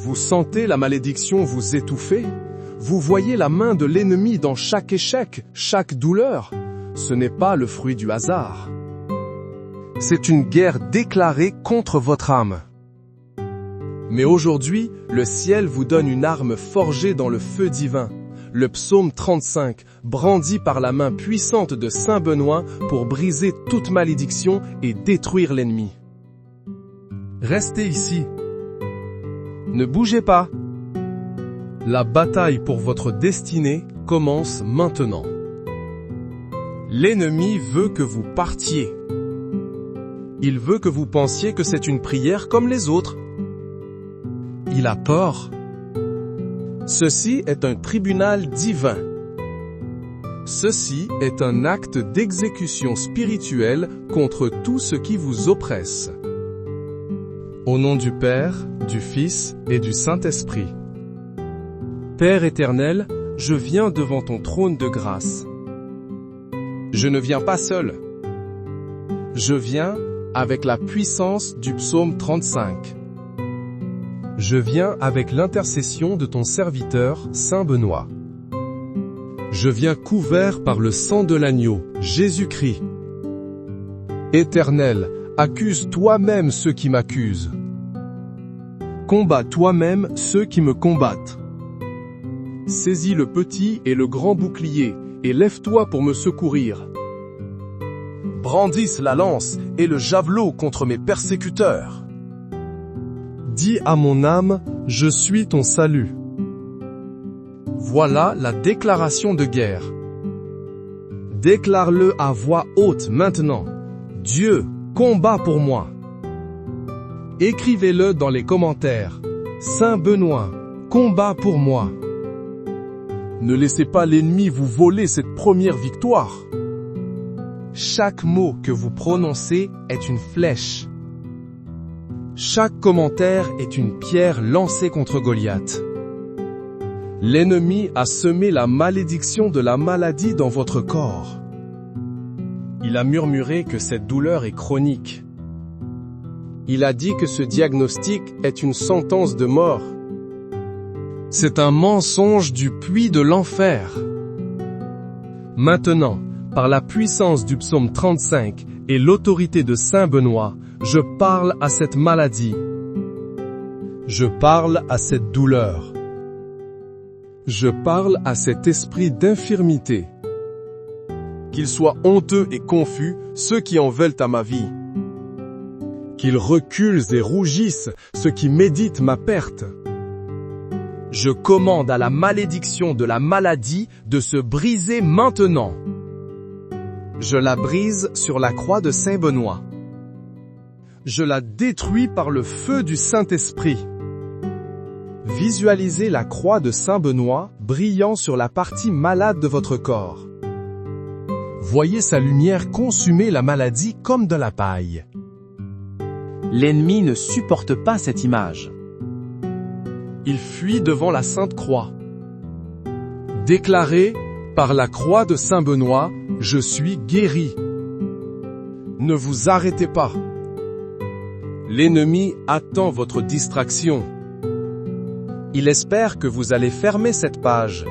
Vous sentez la malédiction vous étouffer? Vous voyez la main de l'ennemi dans chaque échec, chaque douleur? Ce n'est pas le fruit du hasard. C'est une guerre déclarée contre votre âme. Mais aujourd'hui, le ciel vous donne une arme forgée dans le feu divin. Le psaume 35, brandi par la main puissante de Saint Benoît pour briser toute malédiction et détruire l'ennemi. Restez ici. Ne bougez pas. La bataille pour votre destinée commence maintenant. L'ennemi veut que vous partiez. Il veut que vous pensiez que c'est une prière comme les autres. Il a tort. Ceci est un tribunal divin. Ceci est un acte d'exécution spirituelle contre tout ce qui vous oppresse. Au nom du Père, du Fils et du Saint-Esprit. Père éternel, je viens devant ton trône de grâce. Je ne viens pas seul. Je viens avec la puissance du psaume 35. Je viens avec l'intercession de ton serviteur, Saint Benoît. Je viens couvert par le sang de l'agneau, Jésus-Christ. Éternel, accuse toi-même ceux qui m'accusent. Combats toi-même ceux qui me combattent. Saisis le petit et le grand bouclier, et lève-toi pour me secourir. Brandisse la lance et le javelot contre mes persécuteurs. Dis à mon âme, je suis ton salut. Voilà la déclaration de guerre. Déclare-le à voix haute maintenant. Dieu, combat pour moi. Écrivez-le dans les commentaires. Saint Benoît, combat pour moi. Ne laissez pas l'ennemi vous voler cette première victoire. Chaque mot que vous prononcez est une flèche. Chaque commentaire est une pierre lancée contre Goliath. L'ennemi a semé la malédiction de la maladie dans votre corps. Il a murmuré que cette douleur est chronique. Il a dit que ce diagnostic est une sentence de mort. C'est un mensonge du puits de l'enfer. Maintenant, par la puissance du psaume 35 et l'autorité de Saint Benoît, je parle à cette maladie. Je parle à cette douleur. Je parle à cet esprit d'infirmité. Qu'ils soient honteux et confus, ceux qui en veulent à ma vie. Qu'ils reculent et rougissent, ceux qui méditent ma perte. Je commande à la malédiction de la maladie de se briser maintenant. Je la brise sur la croix de Saint Benoît. Je la détruis par le feu du Saint-Esprit. Visualisez la croix de Saint Benoît brillant sur la partie malade de votre corps. Voyez sa lumière consumer la maladie comme de la paille. L'ennemi ne supporte pas cette image. Il fuit devant la Sainte Croix. Déclarez, par la croix de Saint Benoît, je suis guéri. Ne vous arrêtez pas. L'ennemi attend votre distraction. Il espère que vous allez fermer cette page.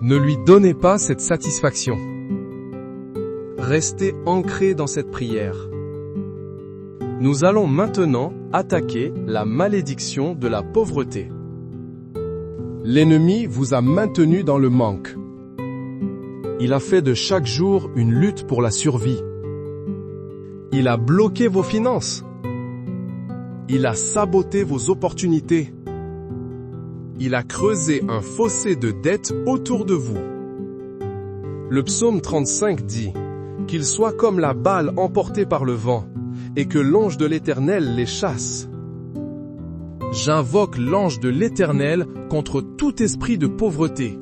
Ne lui donnez pas cette satisfaction. Restez ancré dans cette prière. Nous allons maintenant attaquer la malédiction de la pauvreté. L'ennemi vous a maintenu dans le manque. Il a fait de chaque jour une lutte pour la survie. Il a bloqué vos finances. Il a saboté vos opportunités. Il a creusé un fossé de dettes autour de vous. Le psaume 35 dit qu'ils soient comme la balle emportée par le vent, et que l'ange de l'Éternel les chasse. J'invoque l'ange de l'Éternel contre tout esprit de pauvreté.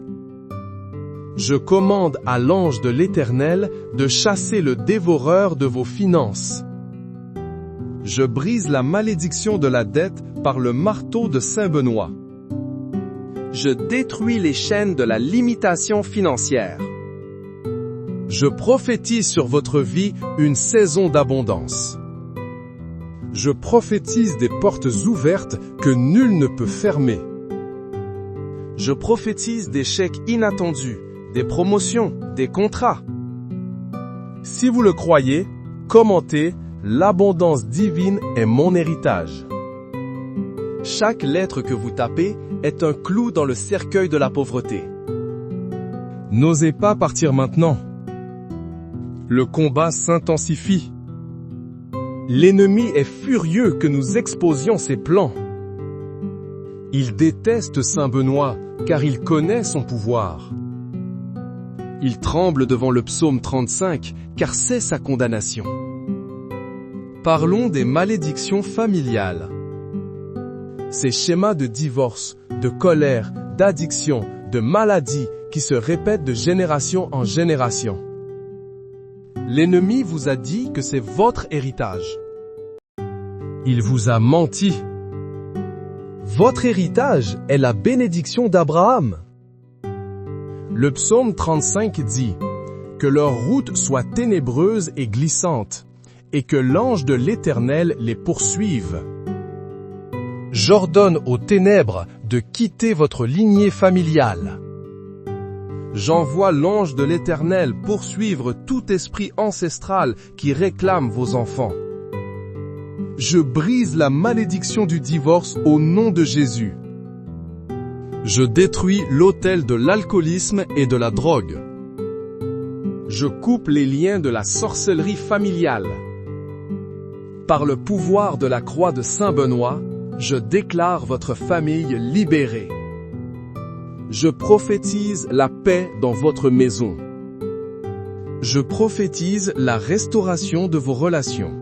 Je commande à l'ange de l'Éternel de chasser le dévoreur de vos finances. Je brise la malédiction de la dette par le marteau de Saint Benoît. Je détruis les chaînes de la limitation financière. Je prophétise sur votre vie une saison d'abondance. Je prophétise des portes ouvertes que nul ne peut fermer. Je prophétise des chèques inattendus, des promotions, des contrats. Si vous le croyez, commentez « L'abondance divine est mon héritage ». Chaque lettre que vous tapez est un clou dans le cercueil de la pauvreté. N'osez pas partir maintenant. Le combat s'intensifie. L'ennemi est furieux que nous exposions ses plans. Il déteste Saint Benoît car il connaît son pouvoir. Il tremble devant le psaume 35 car c'est sa condamnation. Parlons des malédictions familiales. Ces schémas de divorce, de colère, d'addiction, de maladie qui se répètent de génération en génération. L'ennemi vous a dit que c'est votre héritage. Il vous a menti. Votre héritage est la bénédiction d'Abraham. Le psaume 35 dit « Que leur route soit ténébreuse et glissante, et que l'ange de l'Éternel les poursuive. » J'ordonne aux ténèbres de quitter votre lignée familiale. J'envoie l'ange de l'Éternel poursuivre tout esprit ancestral qui réclame vos enfants. Je brise la malédiction du divorce au nom de Jésus. Je détruis l'autel de l'alcoolisme et de la drogue. Je coupe les liens de la sorcellerie familiale. Par le pouvoir de la croix de Saint Benoît, je déclare votre famille libérée. Je prophétise la paix dans votre maison. Je prophétise la restauration de vos relations.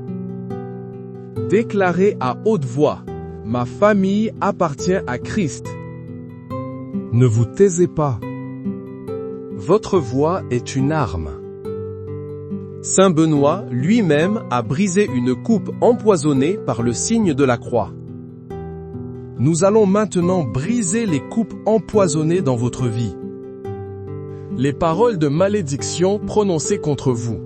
Déclarez à haute voix, ma famille appartient à Christ. Ne vous taisez pas. Votre voix est une arme. Saint Benoît lui-même a brisé une coupe empoisonnée par le signe de la croix. Nous allons maintenant briser les coupes empoisonnées dans votre vie. Les paroles de malédiction prononcées contre vous.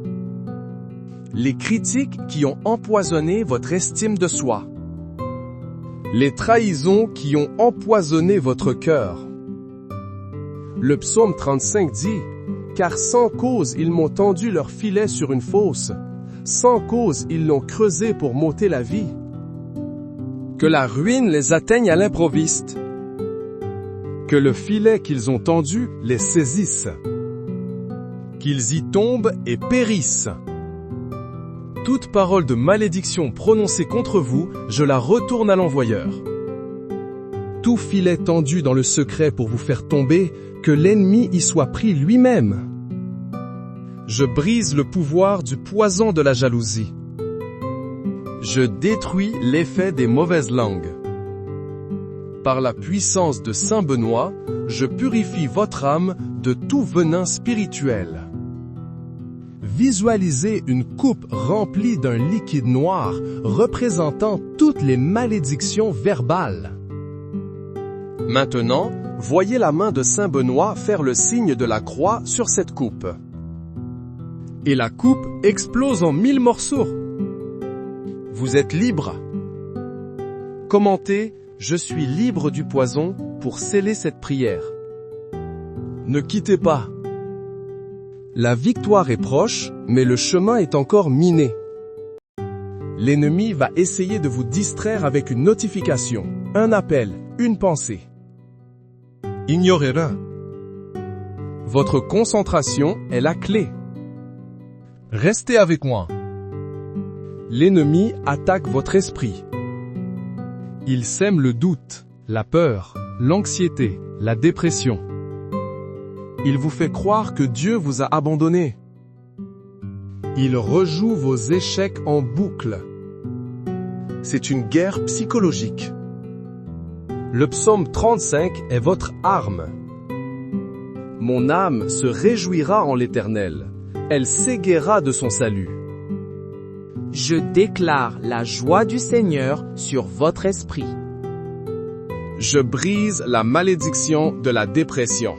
Les critiques qui ont empoisonné votre estime de soi. Les trahisons qui ont empoisonné votre cœur. Le psaume 35 dit « Car sans cause ils m'ont tendu leur filet sur une fosse, sans cause ils l'ont creusé pour m'ôter la vie. » Que la ruine les atteigne à l'improviste. Que le filet qu'ils ont tendu les saisisse. Qu'ils y tombent et périssent. Toute parole de malédiction prononcée contre vous, je la retourne à l'envoyeur. Tout filet tendu dans le secret pour vous faire tomber, que l'ennemi y soit pris lui-même. Je brise le pouvoir du poison de la jalousie. Je détruis l'effet des mauvaises langues. Par la puissance de Saint Benoît, je purifie votre âme de tout venin spirituel. Visualisez une coupe remplie d'un liquide noir représentant toutes les malédictions verbales. Maintenant, voyez la main de Saint Benoît faire le signe de la croix sur cette coupe. Et la coupe explose en 1000 morceaux. Vous êtes libre. Commentez « Je suis libre du poison » pour sceller cette prière. Ne quittez pas. La victoire est proche, mais le chemin est encore miné. L'ennemi va essayer de vous distraire avec une notification, un appel, une pensée. Ignorez-le. Votre concentration est la clé. Restez avec moi. L'ennemi attaque votre esprit. Il sème le doute, la peur, l'anxiété, la dépression. Il vous fait croire que Dieu vous a abandonné. Il rejoue vos échecs en boucle. C'est une guerre psychologique. Le psaume 35 est votre arme. Mon âme se réjouira en l'Éternel. Elle s'égaiera de son salut. Je déclare la joie du Seigneur sur votre esprit. Je brise la malédiction de la dépression.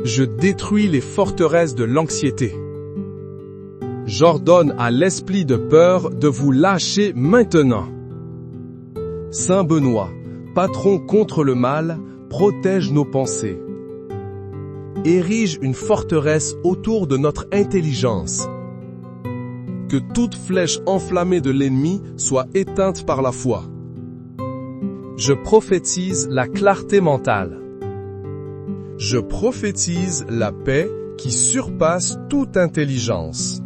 Je détruis les forteresses de l'anxiété. J'ordonne à l'esprit de peur de vous lâcher maintenant. Saint Benoît, patron contre le mal, protège nos pensées. Érige une forteresse autour de notre intelligence. Que toute flèche enflammée de l'ennemi soit éteinte par la foi. Je prophétise la clarté mentale. Je prophétise la paix qui surpasse toute intelligence.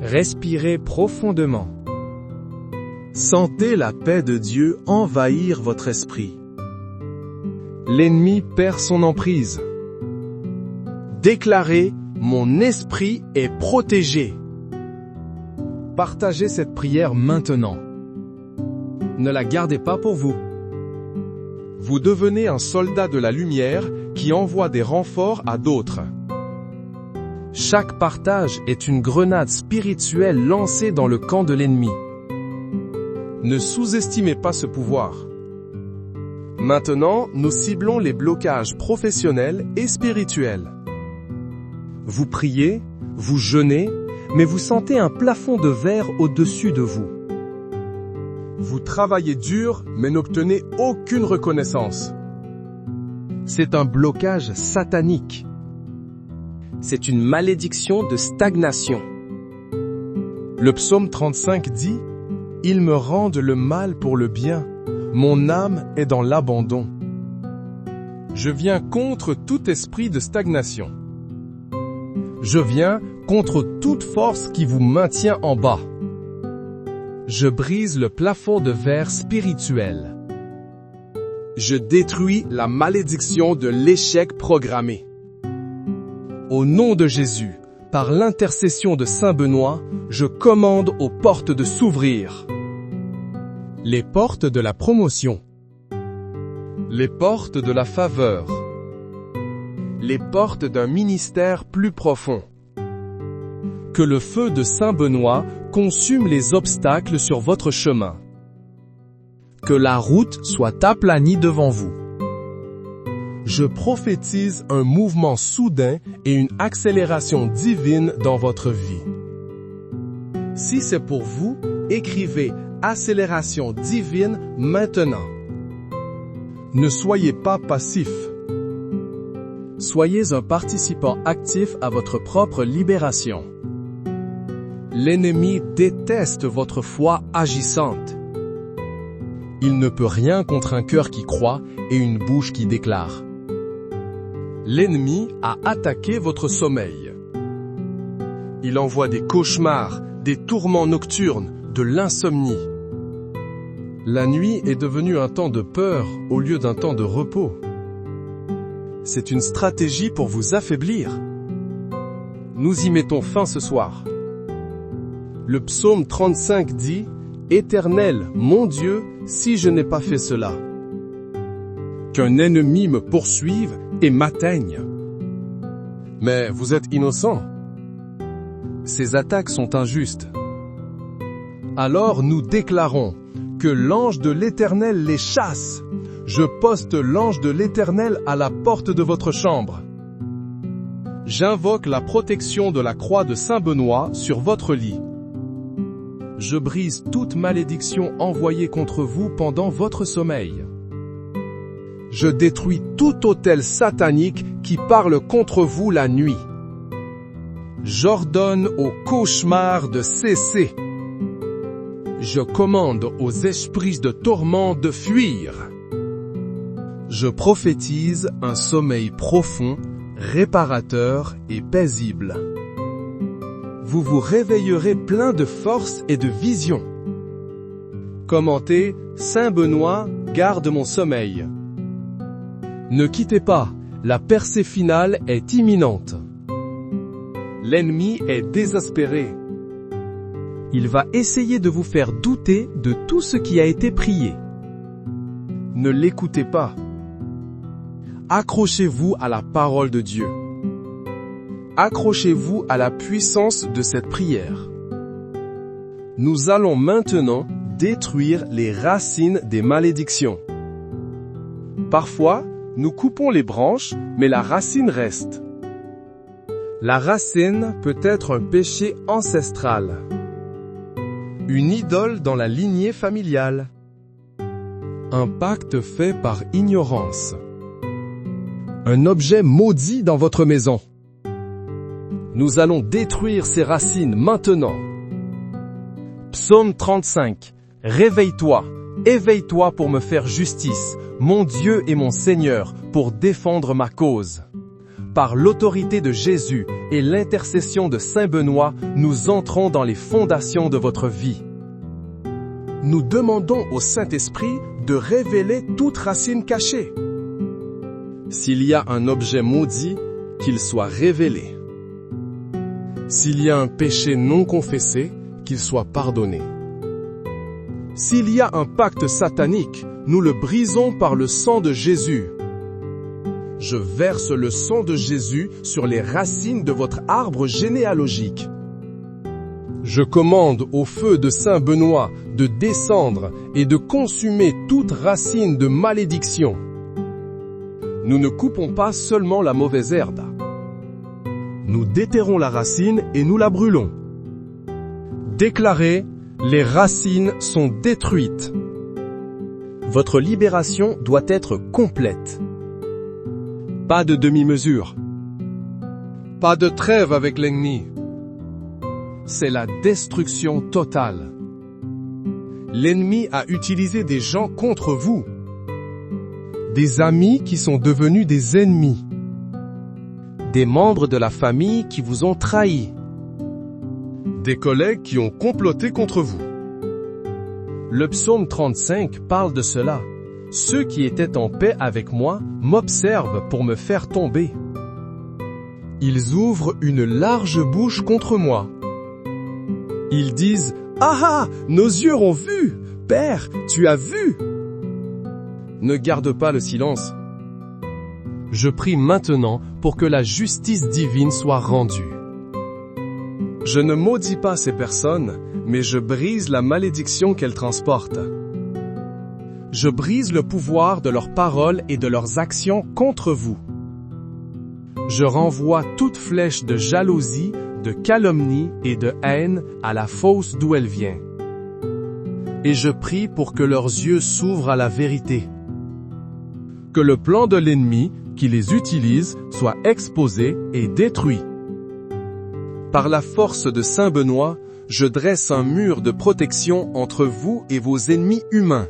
Respirez profondément. Sentez la paix de Dieu envahir votre esprit. L'ennemi perd son emprise. Déclarez « Mon esprit est protégé ». Partagez cette prière maintenant. Ne la gardez pas pour vous. Vous devenez un soldat de la lumière qui envoie des renforts à d'autres. Chaque partage est une grenade spirituelle lancée dans le camp de l'ennemi. Ne sous-estimez pas ce pouvoir. Maintenant, nous ciblons les blocages professionnels et spirituels. Vous priez, vous jeûnez, mais vous sentez un plafond de verre au-dessus de vous. Vous travaillez dur, mais n'obtenez aucune reconnaissance. C'est un blocage satanique. C'est une malédiction de stagnation. Le psaume 35 dit « Ils me rendent le mal pour le bien, mon âme est dans l'abandon. » Je viens contre tout esprit de stagnation. Je viens contre toute force qui vous maintient en bas. Je brise le plafond de verre spirituel. Je détruis la malédiction de l'échec programmé. Au nom de Jésus, par l'intercession de Saint Benoît, je commande aux portes de s'ouvrir. Les portes de la promotion. Les portes de la faveur. Les portes d'un ministère plus profond. Que le feu de Saint Benoît consume les obstacles sur votre chemin. Que la route soit aplanie devant vous. Je prophétise un mouvement soudain et une accélération divine dans votre vie. Si c'est pour vous, écrivez « Accélération divine » maintenant. Ne soyez pas passif. Soyez un participant actif à votre propre libération. L'ennemi déteste votre foi agissante. Il ne peut rien contre un cœur qui croit et une bouche qui déclare. L'ennemi a attaqué votre sommeil. Il envoie des cauchemars, des tourments nocturnes, de l'insomnie. La nuit est devenue un temps de peur au lieu d'un temps de repos. C'est une stratégie pour vous affaiblir. Nous y mettons fin ce soir. Le psaume 35 dit « Éternel, mon Dieu, si je n'ai pas fait cela. » Qu'un ennemi me poursuive et m'atteigne. Mais vous êtes innocent. Ces attaques sont injustes. Alors nous déclarons que l'ange de l'Éternel les chasse. Je poste l'ange de l'Éternel à la porte de votre chambre. J'invoque la protection de la croix de Saint Benoît sur votre lit. Je brise toute malédiction envoyée contre vous pendant votre sommeil. Je détruis tout autel satanique qui parle contre vous la nuit. J'ordonne aux cauchemars de cesser. Je commande aux esprits de tourment de fuir. Je prophétise un sommeil profond, réparateur et paisible. Vous vous réveillerez plein de force et de vision. Commentez, Saint Benoît, garde mon sommeil. Ne quittez pas, la percée finale est imminente. L'ennemi est désespéré. Il va essayer de vous faire douter de tout ce qui a été prié. Ne l'écoutez pas. Accrochez-vous à la parole de Dieu. Accrochez-vous à la puissance de cette prière. Nous allons maintenant détruire les racines des malédictions. Parfois, nous coupons les branches, mais la racine reste. La racine peut être un péché ancestral. Une idole dans la lignée familiale. Un pacte fait par ignorance. Un objet maudit dans votre maison. Nous allons détruire ces racines maintenant. Psaume 35. Réveille-toi, éveille-toi pour me faire justice, mon Dieu et mon Seigneur, pour défendre ma cause. Par l'autorité de Jésus et l'intercession de Saint Benoît, nous entrons dans les fondations de votre vie. Nous demandons au Saint-Esprit de révéler toute racine cachée. S'il y a un objet maudit, qu'il soit révélé. S'il y a un péché non confessé, qu'il soit pardonné. S'il y a un pacte satanique, nous le brisons par le sang de Jésus. Je verse le sang de Jésus sur les racines de votre arbre généalogique. Je commande au feu de Saint Benoît de descendre et de consumer toute racine de malédiction. Nous ne coupons pas seulement la mauvaise herbe. Nous déterrons la racine et nous la brûlons. Déclarez, les racines sont détruites. Votre libération doit être complète. Pas de demi-mesure. Pas de trêve avec l'ennemi. C'est la destruction totale. L'ennemi a utilisé des gens contre vous. Des amis qui sont devenus des ennemis. Des membres de la famille qui vous ont trahi. Des collègues qui ont comploté contre vous. Le psaume 35 parle de cela. Ceux qui étaient en paix avec moi m'observent pour me faire tomber. Ils ouvrent une large bouche contre moi. Ils disent « Ah ah, nos yeux ont vu! Père, tu as vu !» Ne garde pas le silence. Je prie maintenant pour que la justice divine soit rendue. Je ne maudis pas ces personnes, mais je brise la malédiction qu'elles transportent. Je brise le pouvoir de leurs paroles et de leurs actions contre vous. Je renvoie toute flèche de jalousie, de calomnie et de haine à la fosse d'où elle vient. Et je prie pour que leurs yeux s'ouvrent à la vérité. Que le plan de l'ennemi qui les utilise soit exposé et détruit. Par la force de Saint Benoît, je dresse un mur de protection entre vous et vos ennemis humains.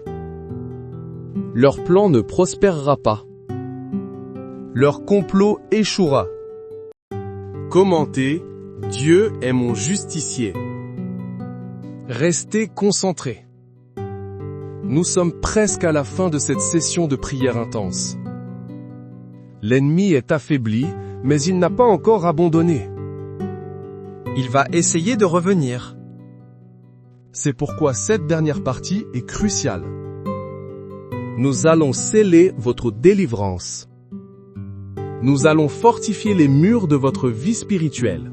Leur plan ne prospérera pas. Leur complot échouera. Commentez, Dieu est mon justicier. Restez concentrés. Nous sommes presque à la fin de cette session de prière intense. L'ennemi est affaibli, mais il n'a pas encore abandonné. Il va essayer de revenir. C'est pourquoi cette dernière partie est cruciale. Nous allons sceller votre délivrance. Nous allons fortifier les murs de votre vie spirituelle.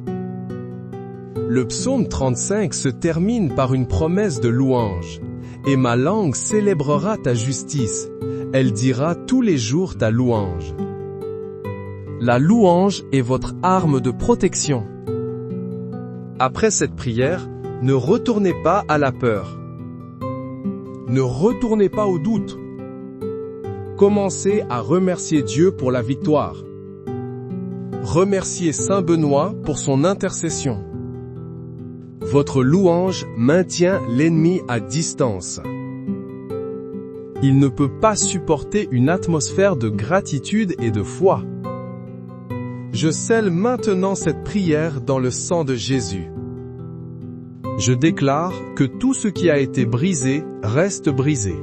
Le psaume 35 se termine par une promesse de louange. Et ma langue célébrera ta justice. Elle dira tous les jours ta louange. La louange est votre arme de protection. Après cette prière, ne retournez pas à la peur. Ne retournez pas au doute. Commencez à remercier Dieu pour la victoire. Remerciez Saint Benoît pour son intercession. Votre louange maintient l'ennemi à distance. Il ne peut pas supporter une atmosphère de gratitude et de foi. Je scelle maintenant cette prière dans le sang de Jésus. Je déclare que tout ce qui a été brisé reste brisé.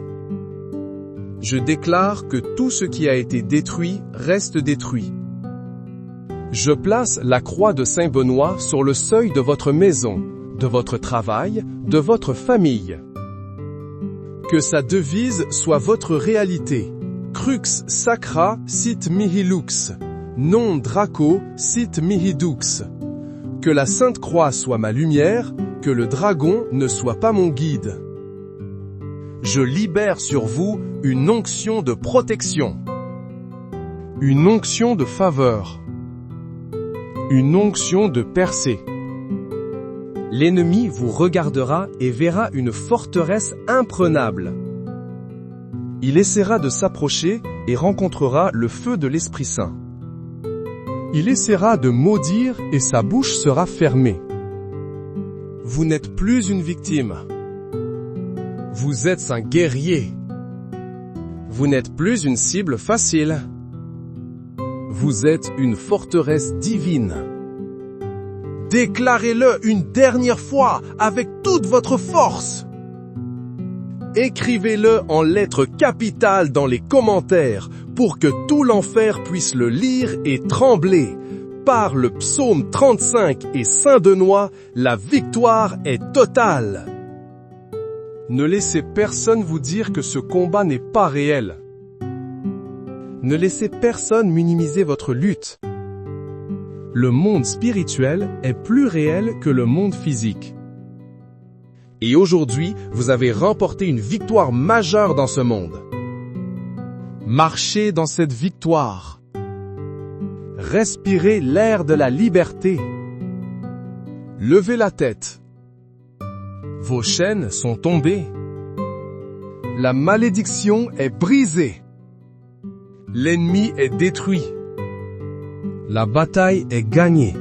Je déclare que tout ce qui a été détruit reste détruit. Je place la croix de Saint Benoît sur le seuil de votre maison, de votre travail, de votre famille. Que sa devise soit votre réalité. Crux sacra sit mihi lux. Non Draco sit mihi dux. Que la Sainte Croix soit ma lumière, que le dragon ne soit pas mon guide. Je libère sur vous une onction de protection. Une onction de faveur. une onction de percée. L'ennemi vous regardera et verra une forteresse imprenable. Il essaiera de s'approcher et rencontrera le feu de l'Esprit Saint. Il essaiera de maudire et sa bouche sera fermée. Vous n'êtes plus une victime. Vous êtes un guerrier. Vous n'êtes plus une cible facile. Vous êtes une forteresse divine. Déclarez-le une dernière fois avec toute votre force. Écrivez-le en lettres capitales dans les commentaires pour que tout l'enfer puisse le lire et trembler. Par le psaume 35 et Saint Benoît, la victoire est totale. Ne laissez personne vous dire que ce combat n'est pas réel. Ne laissez personne minimiser votre lutte. Le monde spirituel est plus réel que le monde physique. Et aujourd'hui, vous avez remporté une victoire majeure dans ce monde. Marchez dans cette victoire. Respirez l'air de la liberté. Levez la tête. Vos chaînes sont tombées. La malédiction est brisée. L'ennemi est détruit. La bataille est gagnée.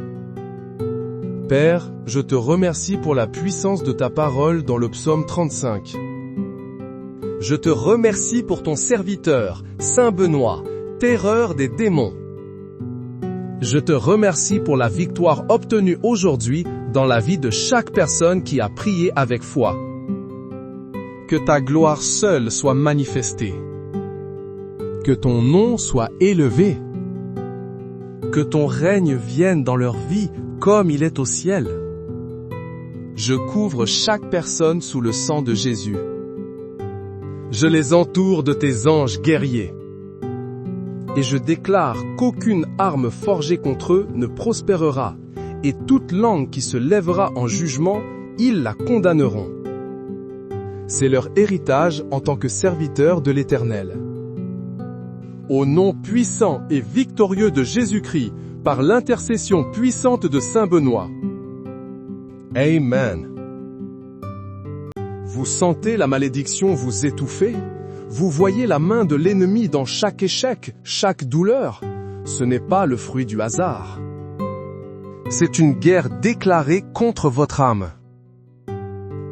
Père, je te remercie pour la puissance de ta parole dans le psaume 35. Je te remercie pour ton serviteur, Saint Benoît, terreur des démons. Je te remercie pour la victoire obtenue aujourd'hui dans la vie de chaque personne qui a prié avec foi. Que ta gloire seule soit manifestée. Que ton nom soit élevé. Que ton règne vienne dans leur vie comme il est au ciel. Je couvre chaque personne sous le sang de Jésus. Je les entoure de tes anges guerriers. Et je déclare qu'aucune arme forgée contre eux ne prospérera, et toute langue qui se lèvera en jugement, ils la condamneront. C'est leur héritage en tant que serviteurs de l'Éternel. Au nom puissant et victorieux de Jésus-Christ, par l'intercession puissante de Saint Benoît. Amen. Vous sentez la malédiction vous étouffer? Vous voyez la main de l'ennemi dans chaque échec, chaque douleur? Ce n'est pas le fruit du hasard. C'est une guerre déclarée contre votre âme.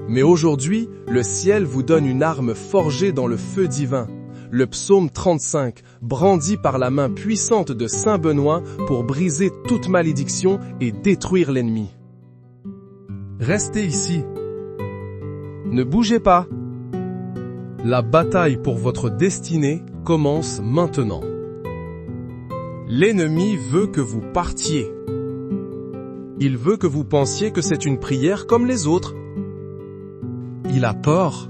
Mais aujourd'hui, le ciel vous donne une arme forgée dans le feu divin. Le psaume 35, brandi par la main puissante de Saint Benoît pour briser toute malédiction et détruire l'ennemi. Restez ici. Ne bougez pas. La bataille pour votre destinée commence maintenant. L'ennemi veut que vous partiez. Il veut que vous pensiez que c'est une prière comme les autres. Il a tort.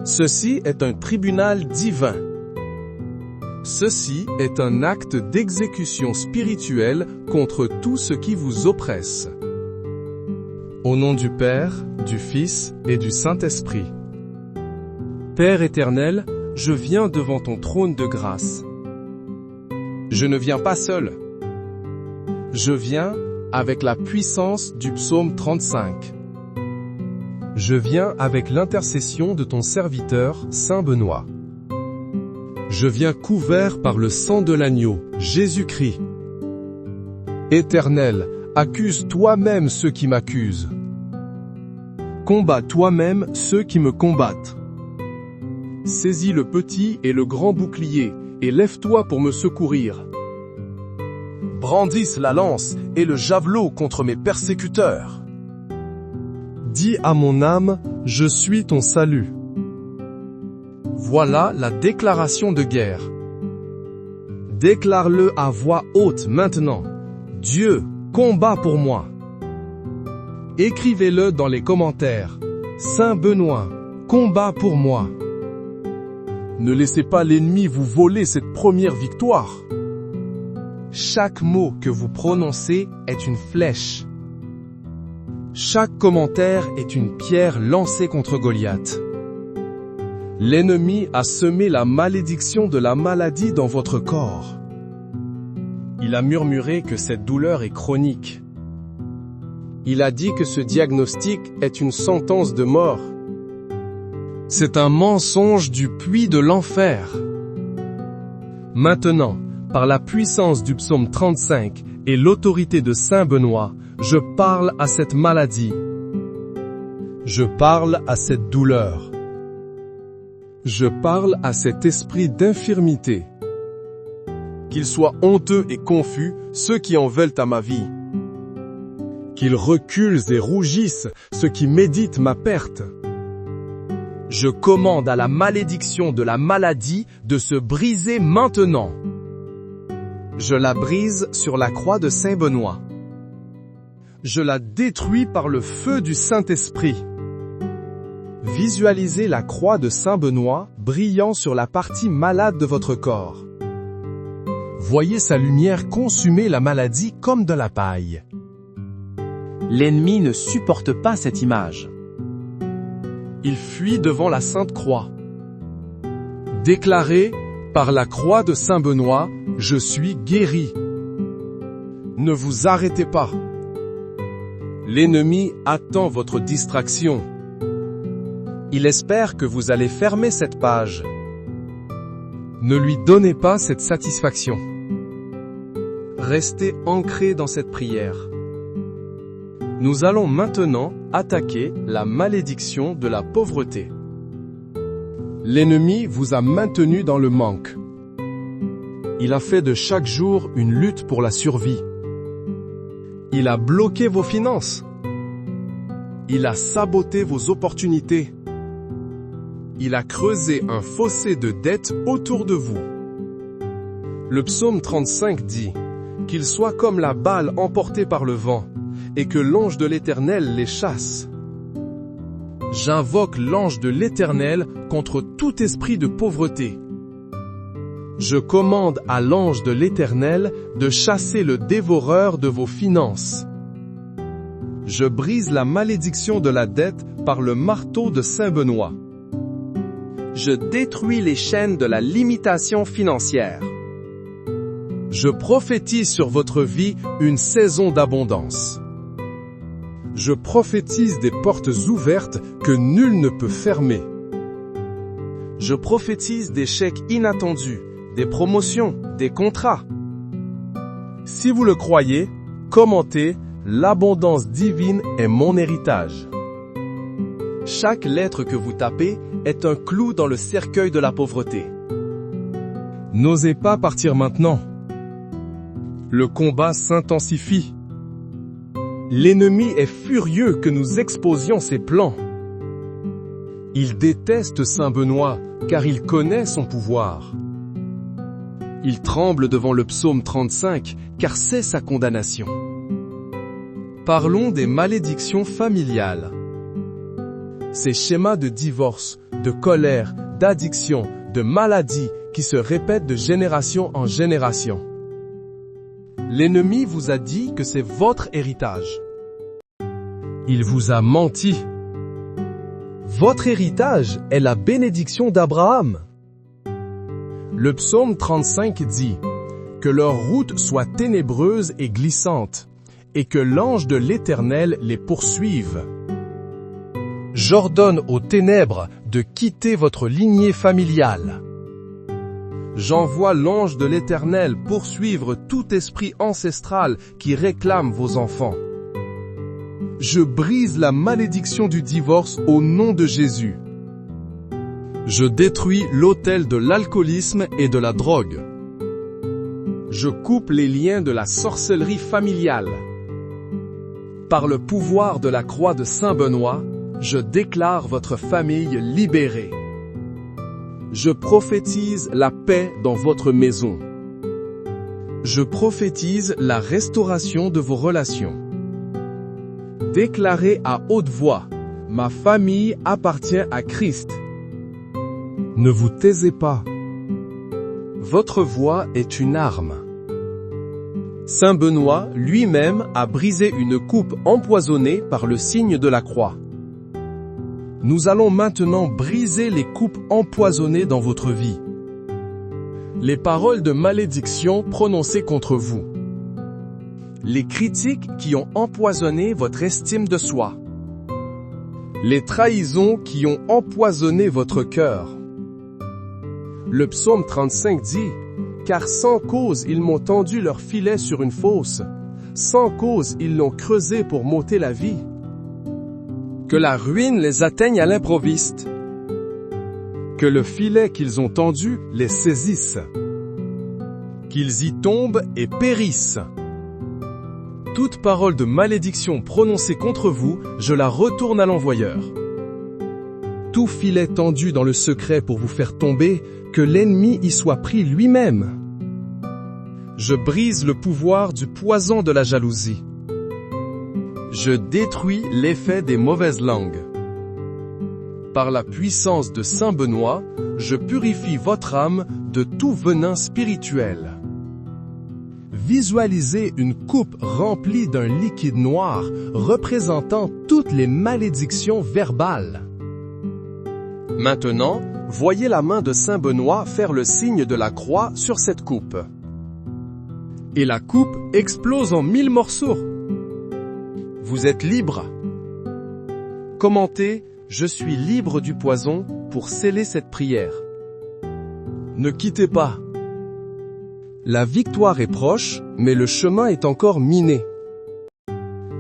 Ceci est un tribunal divin. Ceci est un acte d'exécution spirituelle contre tout ce qui vous oppresse. Au nom du Père, du Fils et du Saint-Esprit. Père éternel, je viens devant ton trône de grâce. Je ne viens pas seul. Je viens avec la puissance du psaume 35. Je viens avec l'intercession de ton serviteur, Saint Benoît. Je viens couvert par le sang de l'agneau, Jésus-Christ. Éternel, accuse toi-même ceux qui m'accusent. Combats toi-même ceux qui me combattent. Saisis le petit et le grand bouclier, et lève-toi pour me secourir. Brandisse la lance et le javelot contre mes persécuteurs. Dis à mon âme, je suis ton salut. Voilà la déclaration de guerre. Déclare-le à voix haute maintenant. Dieu, combat pour moi. Écrivez-le dans les commentaires. Saint Benoît, combat pour moi. Ne laissez pas l'ennemi vous voler cette première victoire. Chaque mot que vous prononcez est une flèche. Chaque commentaire est une pierre lancée contre Goliath. L'ennemi a semé la malédiction de la maladie dans votre corps. Il a murmuré que cette douleur est chronique. Il a dit que ce diagnostic est une sentence de mort. C'est un mensonge du puits de l'enfer. Maintenant, par la puissance du psaume 35 et l'autorité de Saint Benoît, je parle à cette maladie. Je parle à cette douleur. Je parle à cet esprit d'infirmité. Qu'ils soient honteux et confus, ceux qui en veulent à ma vie. Qu'ils reculent et rougissent, ceux qui méditent ma perte. Je commande à la malédiction de la maladie de se briser maintenant. Je la brise sur la croix de Saint Benoît. Je la détruis par le feu du Saint-Esprit. Visualisez la croix de Saint Benoît brillant sur la partie malade de votre corps. Voyez sa lumière consumer la maladie comme de la paille. L'ennemi ne supporte pas cette image. Il fuit devant la Sainte Croix. Déclarez, par la croix de Saint Benoît, je suis guéri. Ne vous arrêtez pas. L'ennemi attend votre distraction. Il espère que vous allez fermer cette page. Ne lui donnez pas cette satisfaction. Restez ancré dans cette prière. Nous allons maintenant attaquer la malédiction de la pauvreté. L'ennemi vous a maintenu dans le manque. Il a fait de chaque jour une lutte pour la survie. Il a bloqué vos finances. Il a saboté vos opportunités. Il a creusé un fossé de dettes autour de vous. Le psaume 35 dit qu'ils soient comme la balle emportée par le vent, et que l'ange de l'Éternel les chasse. J'invoque l'ange de l'Éternel contre tout esprit de pauvreté. Je commande à l'ange de l'Éternel de chasser le dévoreur de vos finances. Je brise la malédiction de la dette par le marteau de Saint Benoît. Je détruis les chaînes de la limitation financière. Je prophétise sur votre vie une saison d'abondance. Je prophétise des portes ouvertes que nul ne peut fermer. Je prophétise des chèques inattendus, des promotions, des contrats. Si vous le croyez, commentez « L'abondance divine est mon héritage ». Chaque lettre que vous tapez est un clou dans le cercueil de la pauvreté. N'osez pas partir maintenant. Le combat s'intensifie. L'ennemi est furieux que nous exposions ses plans. Il déteste Saint Benoît car il connaît son pouvoir. Il tremble devant le psaume 35 car c'est sa condamnation. Parlons des malédictions familiales. Ces schémas de divorce, de colère, d'addiction, de maladie qui se répètent de génération en génération. L'ennemi vous a dit que c'est votre héritage. Il vous a menti. Votre héritage est la bénédiction d'Abraham. Le psaume 35 dit que leur route soit ténébreuse et glissante, et que l'ange de l'Éternel les poursuive. J'ordonne aux ténèbres de quitter votre lignée familiale. J'envoie l'ange de l'Éternel poursuivre tout esprit ancestral qui réclame vos enfants. Je brise la malédiction du divorce au nom de Jésus. Je détruis l'autel de l'alcoolisme et de la drogue. Je coupe les liens de la sorcellerie familiale. Par le pouvoir de la croix de Saint Benoît, je déclare votre famille libérée. Je prophétise la paix dans votre maison. Je prophétise la restauration de vos relations. Déclarez à haute voix, ma famille appartient à Christ. Ne vous taisez pas. Votre voix est une arme. Saint Benoît lui-même a brisé une coupe empoisonnée par le signe de la croix. Nous allons maintenant briser les coupes empoisonnées dans votre vie. Les paroles de malédiction prononcées contre vous. les critiques qui ont empoisonné votre estime de soi, les trahisons qui ont empoisonné votre cœur. Le psaume 35 dit « Car sans cause ils m'ont tendu leur filet sur une fosse, sans cause ils l'ont creusé pour m'ôter la vie. » Que la ruine les atteigne à l'improviste. Que le filet qu'ils ont tendu les saisisse. Qu'ils y tombent et périssent. Toute parole de malédiction prononcée contre vous, je la retourne à l'envoyeur. Tout filet tendu dans le secret pour vous faire tomber, que l'ennemi y soit pris lui-même. Je brise le pouvoir du poison de la jalousie. Je détruis l'effet des mauvaises langues. Par la puissance de Saint Benoît, je purifie votre âme de tout venin spirituel. Visualisez une coupe remplie d'un liquide noir représentant toutes les malédictions verbales. Maintenant, voyez la main de Saint Benoît faire le signe de la croix sur cette coupe. Et la coupe explose en 1000 morceaux. Vous êtes libre. Commentez « Je suis libre du poison » pour sceller cette prière. Ne quittez pas. La victoire est proche, mais le chemin est encore miné.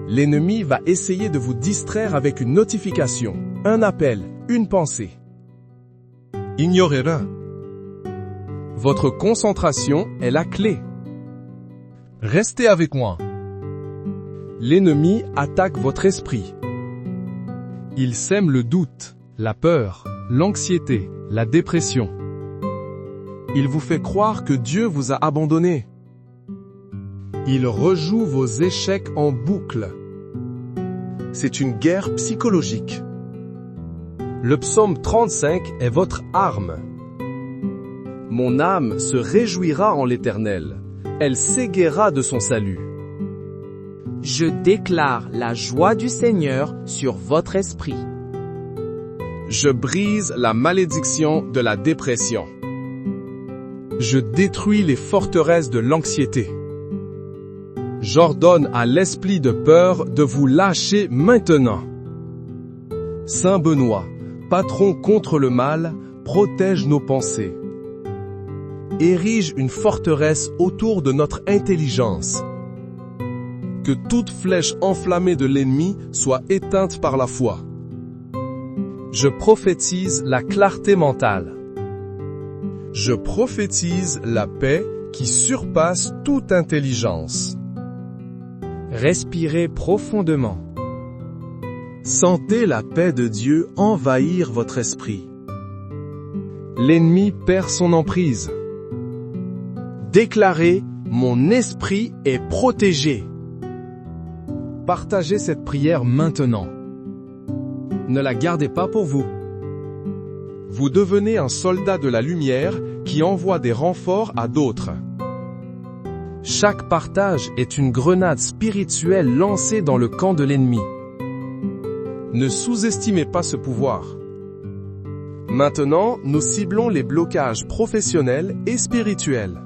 L'ennemi va essayer de vous distraire avec une notification, un appel, une pensée. Ignorez-le. Votre concentration est la clé. Restez avec moi. L'ennemi attaque votre esprit. Il sème le doute, la peur, l'anxiété, la dépression. Il vous fait croire que Dieu vous a abandonné. Il rejoue vos échecs en boucle. C'est une guerre psychologique. Le psaume 35 est votre arme. Mon âme se réjouira en l'Éternel. Elle s'égaiera de son salut. Je déclare la joie du Seigneur sur votre esprit. Je brise la malédiction de la dépression. Je détruis les forteresses de l'anxiété. J'ordonne à l'esprit de peur de vous lâcher maintenant. Saint Benoît, patron contre le mal, protège nos pensées. Érige une forteresse autour de notre intelligence. Que toute flèche enflammée de l'ennemi soit éteinte par la foi. Je prophétise la clarté mentale. Je prophétise la paix qui surpasse toute intelligence. Respirez profondément. Sentez la paix de Dieu envahir votre esprit. L'ennemi perd son emprise. Déclarez « Mon esprit est protégé ». Partagez cette prière maintenant. Ne la gardez pas pour vous. Vous devenez un soldat de la lumière qui envoie des renforts à d'autres. Chaque partage est une grenade spirituelle lancée dans le camp de l'ennemi. Ne sous-estimez pas ce pouvoir. Maintenant, nous ciblons les blocages professionnels et spirituels.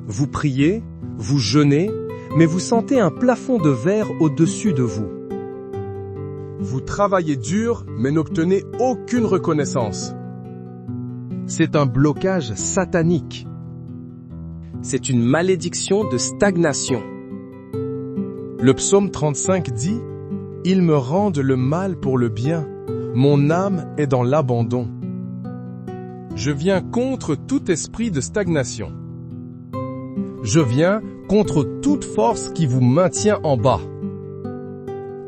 Vous priez, vous jeûnez, mais vous sentez un plafond de verre au-dessus de vous. Vous travaillez dur, mais n'obtenez aucune reconnaissance. C'est un blocage satanique. C'est une malédiction de stagnation. Le psaume 35 dit « Ils me rendent le mal pour le bien, mon âme est dans l'abandon. » Je viens contre tout esprit de stagnation. Je viens contre toute force qui vous maintient en bas.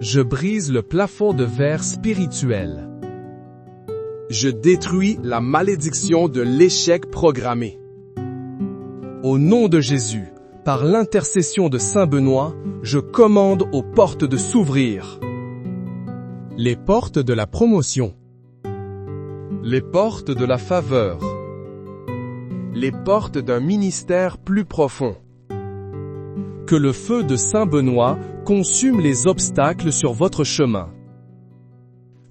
Je brise le plafond de verre spirituel. Je détruis la malédiction de l'échec programmé. Au nom de Jésus, par l'intercession de Saint Benoît, je commande aux portes de s'ouvrir. Les portes de la promotion. Les portes de la faveur. Les portes d'un ministère plus profond. Que le feu de Saint Benoît consume les obstacles sur votre chemin.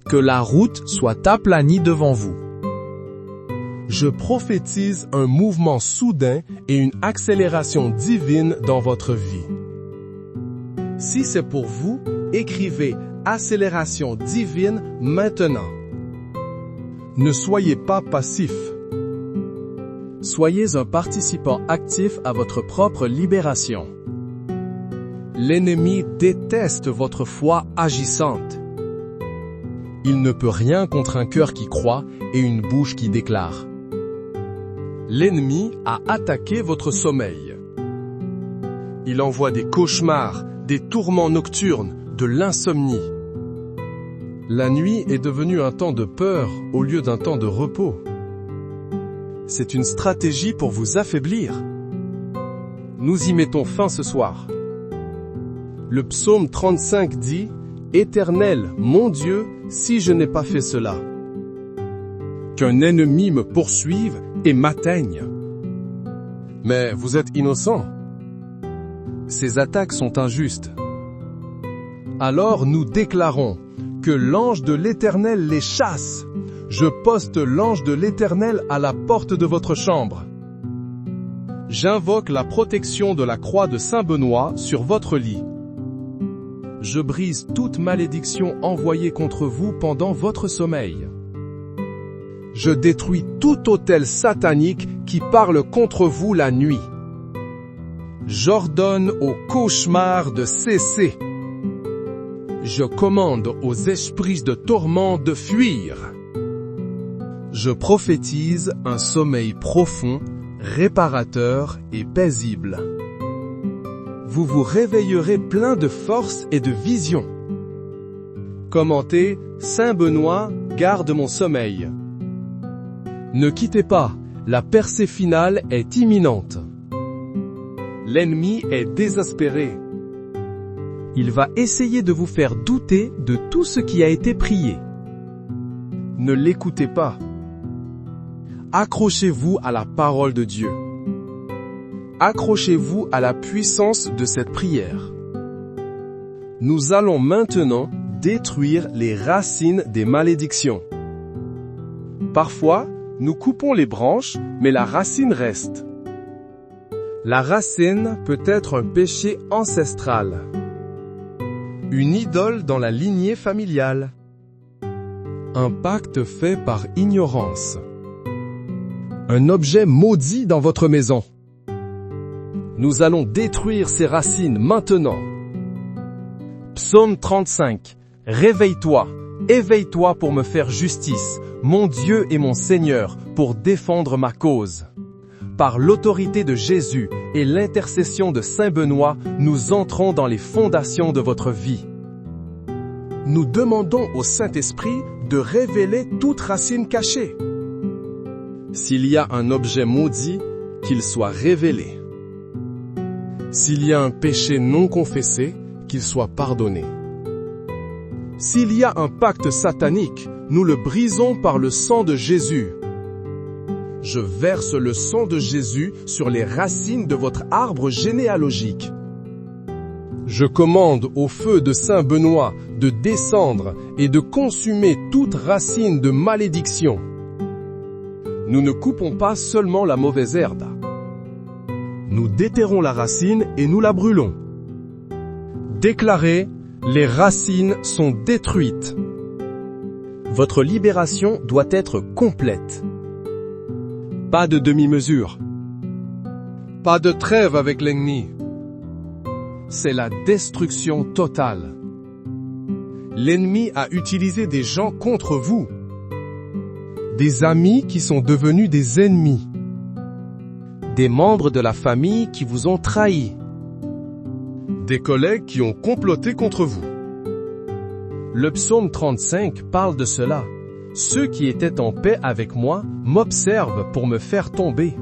Que la route soit aplanie devant vous. Je prophétise un mouvement soudain et une accélération divine dans votre vie. Si c'est pour vous, écrivez accélération divine maintenant. Ne soyez pas passif. Soyez un participant actif à votre propre libération. L'ennemi déteste votre foi agissante. Il ne peut rien contre un cœur qui croit et une bouche qui déclare. L'ennemi a attaqué votre sommeil. Il envoie des cauchemars, des tourments nocturnes, de l'insomnie. La nuit est devenue un temps de peur au lieu d'un temps de repos. C'est une stratégie pour vous affaiblir. Nous y mettons fin ce soir. Le psaume 35 dit « Éternel, mon Dieu, si je n'ai pas fait cela. Qu'un ennemi me poursuive et m'atteigne. » Mais vous êtes innocent. Ces attaques sont injustes. Alors nous déclarons que l'ange de l'Éternel les chasse. Je poste l'ange de l'Éternel à la porte de votre chambre. J'invoque la protection de la croix de Saint Benoît sur votre lit. Je brise toute malédiction envoyée contre vous pendant votre sommeil. Je détruis tout autel satanique qui parle contre vous la nuit. J'ordonne aux cauchemars de cesser. Je commande aux esprits de tourment de fuir. Je prophétise un sommeil profond, réparateur et paisible. Vous vous réveillerez plein de force et de vision. Commentez, Saint Benoît, garde mon sommeil. Ne quittez pas, la percée finale est imminente. L'ennemi est désespéré. Il va essayer de vous faire douter de tout ce qui a été prié. Ne l'écoutez pas. Accrochez-vous à la parole de Dieu. Accrochez-vous à la puissance de cette prière. Nous allons maintenant détruire les racines des malédictions. Parfois, nous coupons les branches, mais la racine reste. La racine peut être un péché ancestral. Une idole dans la lignée familiale. Un pacte fait par ignorance. Un objet maudit dans votre maison. Nous allons détruire ces racines maintenant. Psaume 35. Réveille-toi, éveille-toi pour me faire justice, mon Dieu et mon Seigneur, pour défendre ma cause. Par l'autorité de Jésus et l'intercession de Saint Benoît, nous entrons dans les fondations de votre vie. Nous demandons au Saint-Esprit de révéler toute racine cachée. S'il y a un objet maudit, qu'il soit révélé. S'il y a un péché non confessé, qu'il soit pardonné. S'il y a un pacte satanique, nous le brisons par le sang de Jésus. Je verse le sang de Jésus sur les racines de votre arbre généalogique. Je commande au feu de Saint Benoît de descendre et de consumer toute racine de malédiction. Nous ne coupons pas seulement la mauvaise herbe. Nous déterrons la racine et nous la brûlons. Déclarez, les racines sont détruites. Votre libération doit être complète. Pas de demi-mesure. Pas de trêve avec l'ennemi. C'est la destruction totale. L'ennemi a utilisé des gens contre vous. Des amis qui sont devenus des ennemis. Des membres de la famille qui vous ont trahi. Des collègues qui ont comploté contre vous. Le psaume 35 parle de cela. Ceux qui étaient en paix avec moi m'observent pour me faire tomber.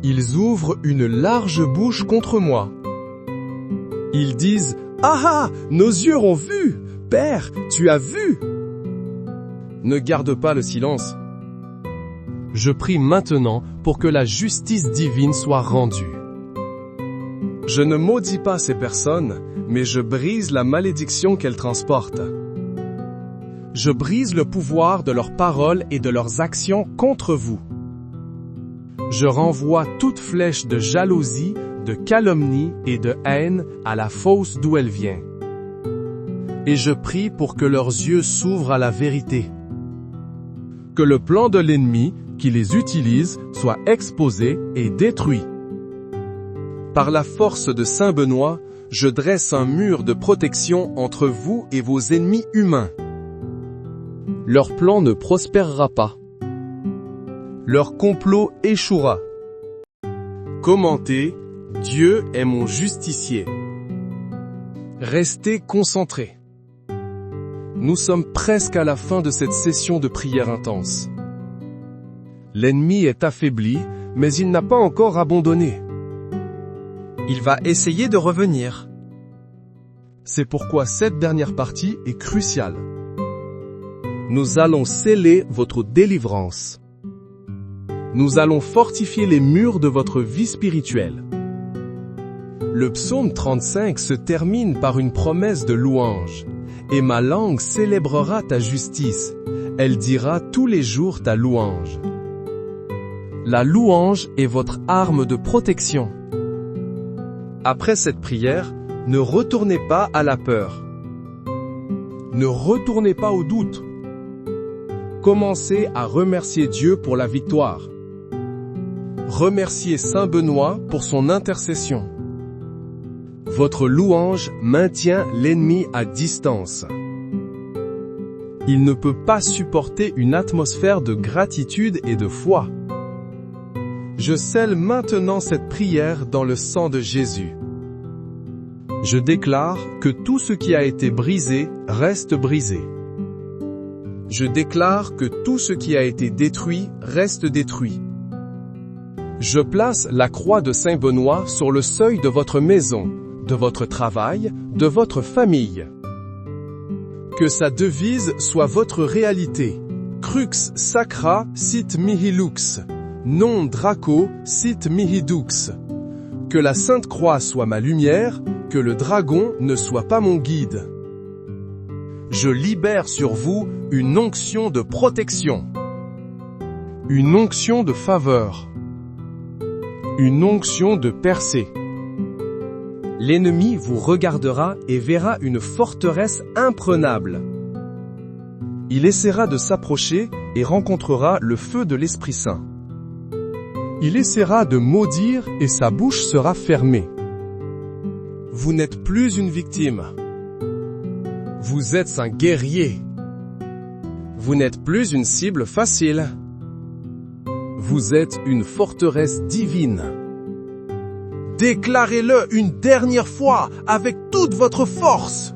Ils ouvrent une large bouche contre moi. Ils disent « Ah ah, nos yeux ont vu! Père, tu as vu !» Ne garde pas le silence. Je prie maintenant pour que la justice divine soit rendue. Je ne maudis pas ces personnes, mais je brise la malédiction qu'elles transportent. Je brise le pouvoir de leurs paroles et de leurs actions contre vous. Je renvoie toute flèche de jalousie, de calomnie et de haine à la fosse d'où elle vient. Et je prie pour que leurs yeux s'ouvrent à la vérité. Que le plan de l'ennemi qui les utilise soit exposé et détruit. Par la force de Saint Benoît, je dresse un mur de protection entre vous et vos ennemis humains. Leur plan ne prospérera pas. Leur complot échouera. Commentez, Dieu est mon justicier. Restez concentrés. Nous sommes presque à la fin de cette session de prière intense. L'ennemi est affaibli, mais il n'a pas encore abandonné. Il va essayer de revenir. C'est pourquoi cette dernière partie est cruciale. Nous allons sceller votre délivrance. Nous allons fortifier les murs de votre vie spirituelle. Le psaume 35 se termine par une promesse de louange. Et ma langue célébrera ta justice. Elle dira tous les jours ta louange. La louange est votre arme de protection. Après cette prière, ne retournez pas à la peur. Ne retournez pas au doute. Commencez à remercier Dieu pour la victoire. Remerciez Saint Benoît pour son intercession. Votre louange maintient l'ennemi à distance. Il ne peut pas supporter une atmosphère de gratitude et de foi. Je scelle maintenant cette prière dans le sang de Jésus. Je déclare que tout ce qui a été brisé reste brisé. Je déclare que tout ce qui a été détruit reste détruit. Je place la croix de Saint Benoît sur le seuil de votre maison, de votre travail, de votre famille. Que sa devise soit votre réalité. Crux sacra sit mihi lux. Non Draco sit mihi dux. Que la Sainte Croix soit ma lumière, que le dragon ne soit pas mon guide. Je libère sur vous une onction de protection. Une onction de faveur. Une onction de percée. L'ennemi vous regardera et verra une forteresse imprenable. Il essaiera de s'approcher et rencontrera le feu de l'Esprit Saint. Il essaiera de maudire et sa bouche sera fermée. Vous n'êtes plus une victime. Vous êtes un guerrier. Vous n'êtes plus une cible facile. Vous êtes une forteresse divine. Déclarez-le une dernière fois avec toute votre force.